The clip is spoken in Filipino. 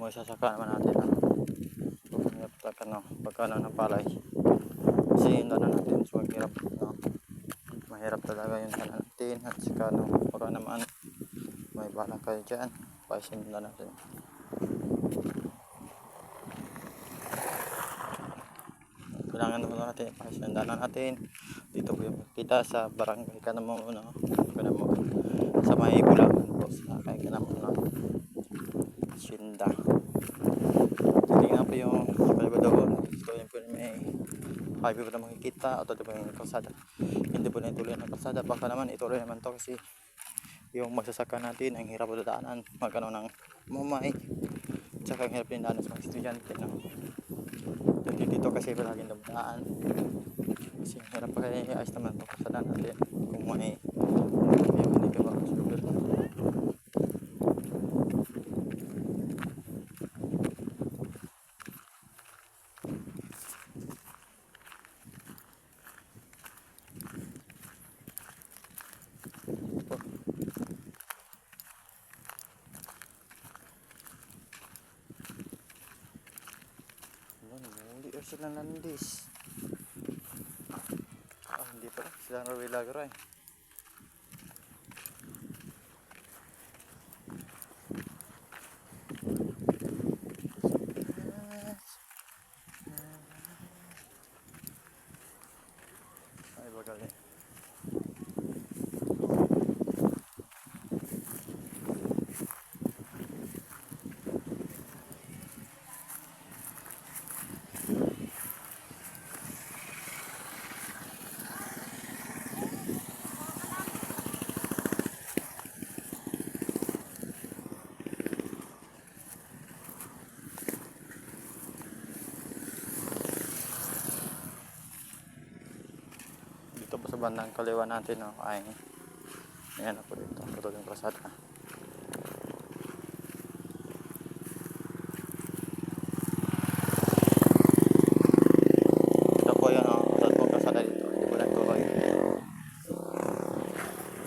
mga sasaka naman natin pagkano ng palay kasi yung dana natin so mahirap talaga yung dana natin at saka baka naman may balang kayo dyan paisin yung dana natin. Kailangan naman natin paisin yung dana natin. Dito po yung kita sa barangay Kanamon sa may Bulacan po sa kay Kanamon Sinda. Tingnan po yung palibot doon. Ito yung po may highway po na makikita o ito po yung kalsada. Hindi po na ituloy ng kalsada, baka naman ituloy naman to kasi yung magsasaka natin ang hirap po dadaanan magkano ng mamay tsaka ang hirap din daanan sa mga estudyante no? Dito kasi palaging dumadaan kasi hirap pa kaya ayos naman to kalsada natin kung may hindi ka ba sa lugar. Muli sila nandis. Hindi pa sila nawilagra eh. Ay bagal eh. Dito po sa bandang kaliwa natin no, ay ayan na po dito, ito yung kalsada.